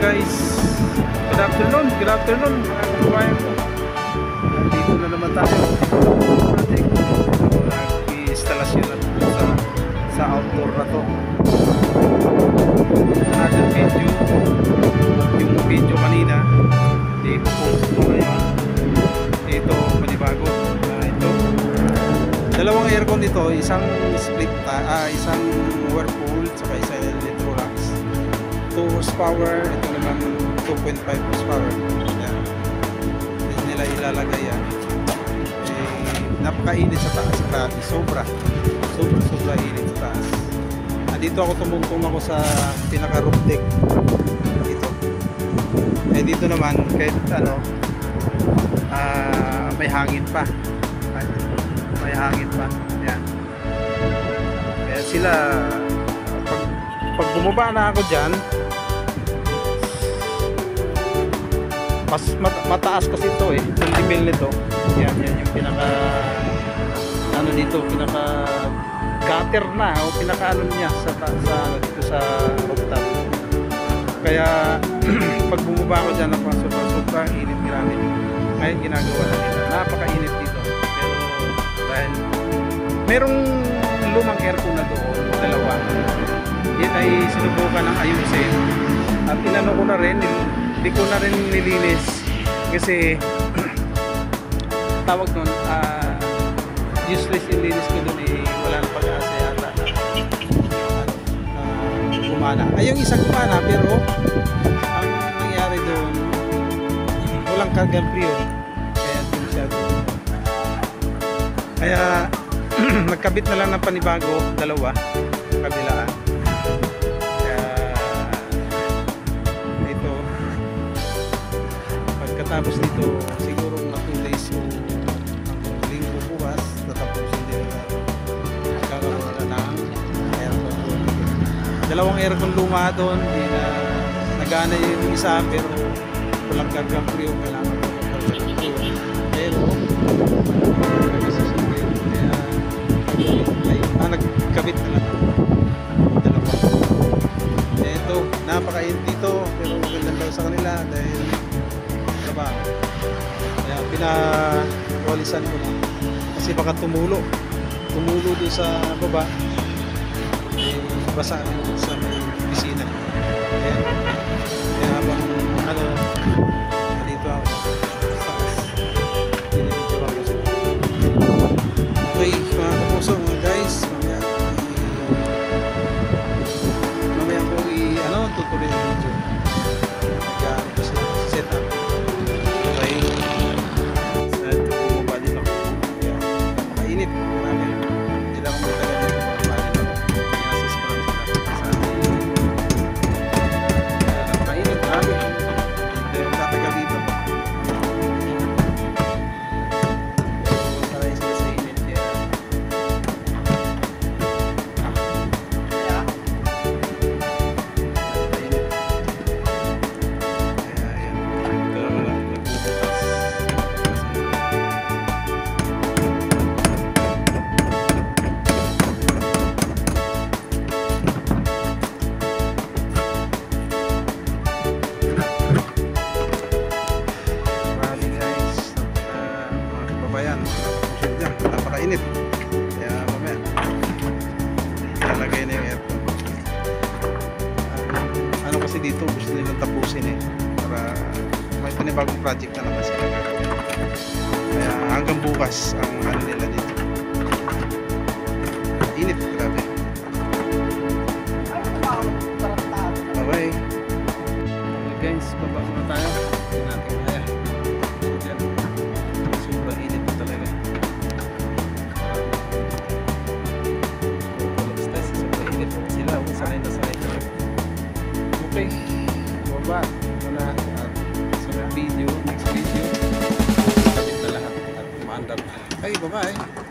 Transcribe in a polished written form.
guys, good afternoon mga kababayan ko. Dito na naman tayo nag-instalasyon na sa outdoor na to. Another video. Yung video kanina di post ko ngayon. Ito panibago. Ito dalawang aircon dito, isang split isang Whirlpool saka isang Electrolux. 2 horsepower, ito naman 2.5 horsepower. Yan. Hindi nila ilalagay yan. Napakainit sa taas, grabe, sobra init sa taas. Dito ako tumungtong ako sa pinaka roof deck dito. Dito naman kahit ano may hangin pa. Yan. Kaya sila pag bumaba na ako dyan, mas mataas kasi ito eh, yung level nito. Yan yung pinaka ano dito, pinaka gutter na o pinaka ano niya dito sa rooftop. Kaya pag bumaba ako dyan, sobrang init, grabe. Ngayon ginagawa na nila, napakainit dito. Pero dahil merong lumang aircon na doon, dalawa, yan ay sinubukan ng ayusin at inano ko na rin, hindi ko na rin nilinis kasi tawag nun, useless ilinis ko dun eh, wala na pag-asa yata gumana. Yung isa gumana pero ang nangyari dun walang kargang priyo, kaya dun siya dun. Kaya nagkabit na lang ng panibago, dalawa kabilaan. Tapos dito siguro mga 2 days o ang linggo bukas tatapusin din magkakaroon na ng aircon doon. Dalawang aircon luma doon, hindi na nagana yung isa pero walang kargang priyo, kailangan ko kargang priyo pero nagkasusunod kaya nagkabit na lang dalawa. Ito napakainit dito pero magandang daw sa kanila dahil kaya pinawalisan ko na kasi baka tumulo doon sa baba basa sa may pisina. Kaya habang ano dito ako okay mga kapuso, mga guys, mamaya ko tutuloy yung video. Kaya kasi set up napakainit. Kaya mamaya lalagay na yung aircon. Ano kasi dito gusto nilang tapusin eh para may panibagong project na naman sila gagawin. Kaya hanggang bukas ang ano nila dito. Init, grabe. Bye bye. Okay guys, baba muna tayo. Tingnan natin kaya. Sobrang init na talaga. Okay, baba muna at sa next video, kapit na lahat at maandar. Okay, bye bye.